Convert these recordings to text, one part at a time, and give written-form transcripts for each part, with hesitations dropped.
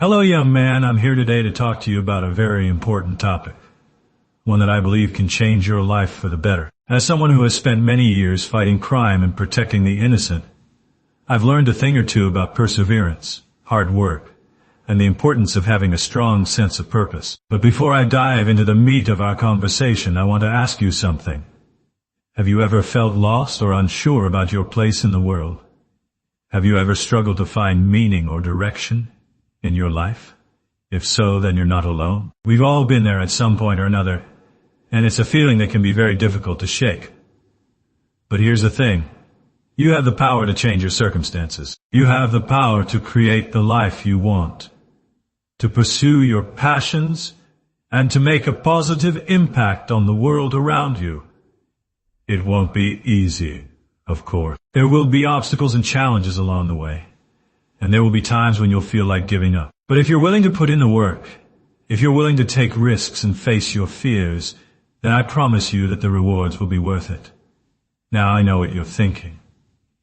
Hello, young man. I'm here today to talk to you about a very important topic. One that I believe can change your life for the better. As someone who has spent many years fighting crime and protecting the innocent, I've learned a thing or two about perseverance, hard work, and the importance of having a strong sense of purpose. But before I dive into the meat of our conversation, I want to ask you something. Have you ever felt lost or unsure about your place in the world? Have you ever struggled to find meaning or direction in your life? If so, then you're not alone. We've all been there at some point or another, and it's a feeling that can be very difficult to shake. But here's the thing. You have the power to change your circumstances. You have the power to create the life you want, to pursue your passions, and to make a positive impact on the world around you. It won't be easy, of course. There will be obstacles and challenges along the way, and there will be times when you'll feel like giving up. But if you're willing to put in the work, if you're willing to take risks and face your fears, then I promise you that the rewards will be worth it. Now I know what you're thinking.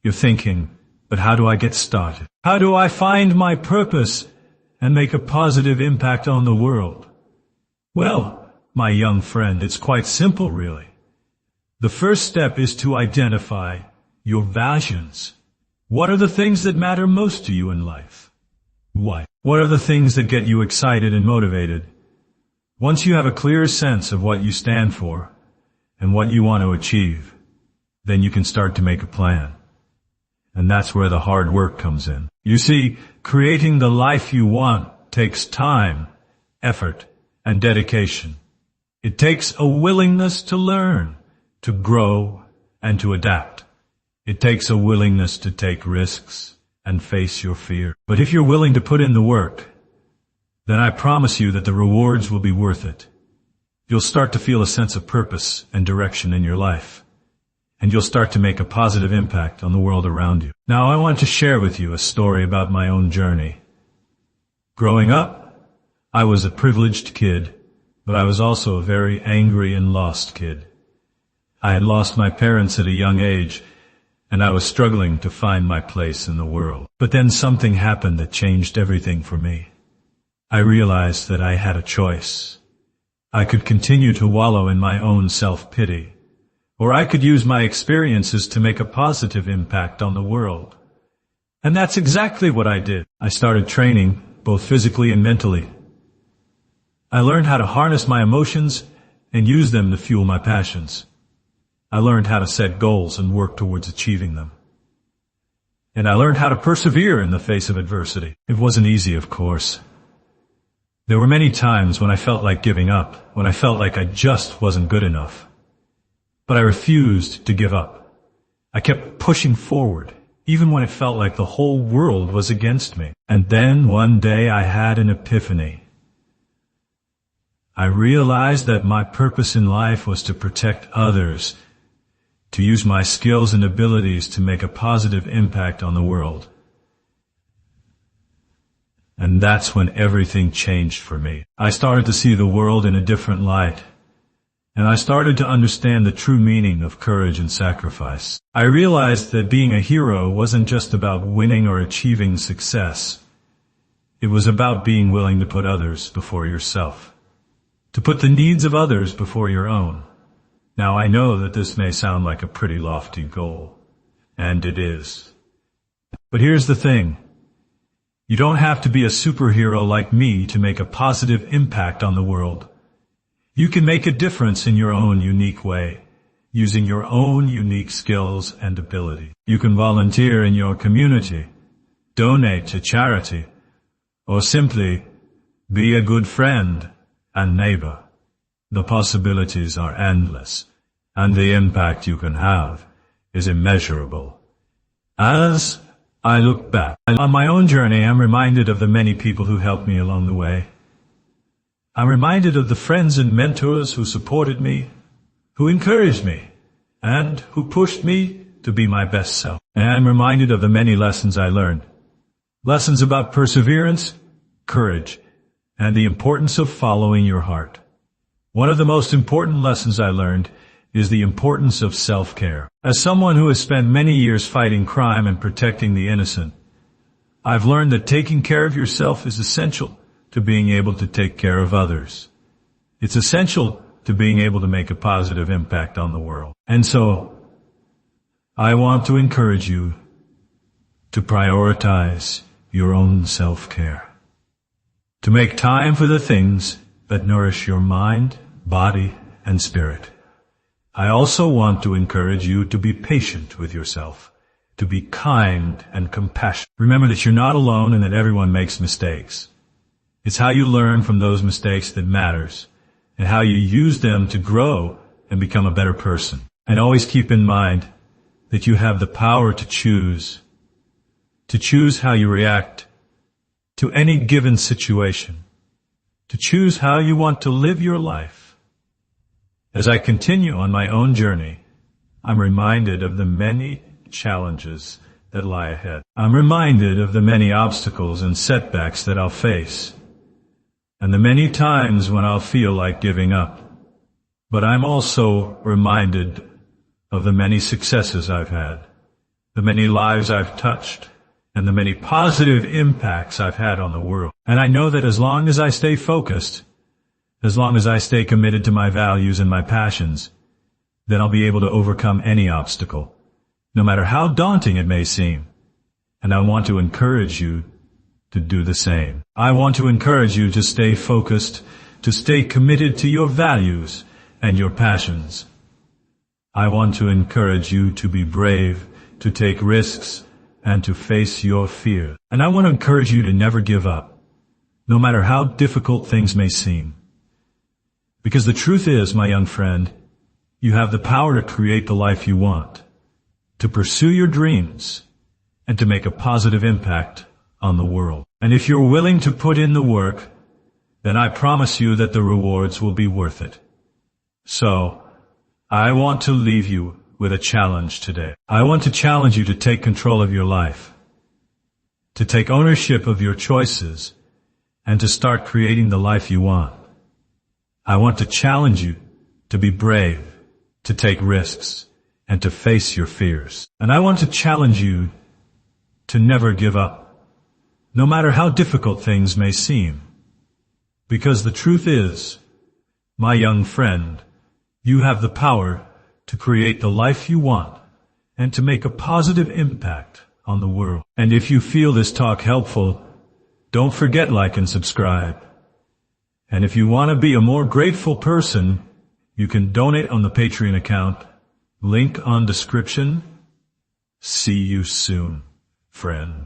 You're thinking, but how do I get started? How do I find my purpose and make a positive impact on the world? Well, my young friend, it's quite simple, really. The first step is to identify your values. What are the things that matter most to you in life? Why? What are the things that get you excited and motivated? Once you have a clear sense of what you stand for and what you want to achieve, then you can start to make a plan. And that's where the hard work comes in. You see, creating the life you want takes time, effort, and dedication. It takes a willingness to learn, to grow, and to adapt. It takes a willingness to take risks and face your fear. But if you're willing to put in the work, then I promise you that the rewards will be worth it. You'll start to feel a sense of purpose and direction in your life, and you'll start to make a positive impact on the world around you. Now I want to share with you a story about my own journey. Growing up, I was a privileged kid, but I was also a very angry and lost kid. I had lost my parents at a young age, and I was struggling to find my place in the world. But then something happened that changed everything for me. I realized that I had a choice. I could continue to wallow in my own self-pity, or I could use my experiences to make a positive impact on the world. And that's exactly what I did. I started training, both physically and mentally. I learned how to harness my emotions and use them to fuel my passions. I learned how to set goals and work towards achieving them. And I learned how to persevere in the face of adversity. It wasn't easy, of course. There were many times when I felt like giving up, when I felt like I just wasn't good enough. But I refused to give up. I kept pushing forward, even when it felt like the whole world was against me. And then one day I had an epiphany. I realized that my purpose in life was to protect others, to use my skills and abilities to make a positive impact on the world. And that's when everything changed for me. I started to see the world in a different light, and I started to understand the true meaning of courage and sacrifice. I realized that being a hero wasn't just about winning or achieving success. It was about being willing to put others before yourself, to put the needs of others before your own. Now I know that this may sound like a pretty lofty goal, and it is. But here's the thing. You don't have to be a superhero like me to make a positive impact on the world. You can make a difference in your own unique way, using your own unique skills and ability. You can volunteer in your community, donate to charity, or simply be a good friend and neighbor. The possibilities are endless, and the impact you can have is immeasurable. As I look back on my own journey, I'm reminded of the many people who helped me along the way. I'm reminded of the friends and mentors who supported me, who encouraged me, and who pushed me to be my best self. And I'm reminded of the many lessons I learned. Lessons about perseverance, courage, and the importance of following your heart. One of the most important lessons I learned is the importance of self-care. As someone who has spent many years fighting crime and protecting the innocent, I've learned that taking care of yourself is essential to being able to take care of others. It's essential to being able to make a positive impact on the world. And so, I want to encourage you to prioritize your own self-care. To make time for the things that nourish your mind, body, and spirit. I also want to encourage you to be patient with yourself, to be kind and compassionate. Remember that you're not alone and that everyone makes mistakes. It's how you learn from those mistakes that matters, and how you use them to grow and become a better person. And always keep in mind that you have the power to choose how you react to any given situation, to choose how you want to live your life. As I continue on my own journey, I'm reminded of the many challenges that lie ahead. I'm reminded of the many obstacles and setbacks that I'll face, and the many times when I'll feel like giving up. But I'm also reminded of the many successes I've had, the many lives I've touched, and the many positive impacts I've had on the world. And I know that as long as I stay focused, as long as I stay committed to my values and my passions, then I'll be able to overcome any obstacle, no matter how daunting it may seem. And I want to encourage you to do the same. I want to encourage you to stay focused, to stay committed to your values and your passions. I want to encourage you to be brave, to take risks, and to face your fear. And I want to encourage you to never give up, no matter how difficult things may seem. Because the truth is, my young friend, you have the power to create the life you want, to pursue your dreams, and to make a positive impact on the world. And if you're willing to put in the work, then I promise you that the rewards will be worth it. So, I want to leave you with a challenge today. I want to challenge you to take control of your life, to take ownership of your choices, and to start creating the life you want. I want to challenge you to be brave, to take risks, and to face your fears. And I want to challenge you to never give up, no matter how difficult things may seem. Because the truth is, my young friend, you have the power to create the life you want and to make a positive impact on the world. And if you feel this talk helpful, don't forget like and subscribe. And if you want to be a more grateful person, you can donate on the Patreon account. Link on description. See you soon, friend.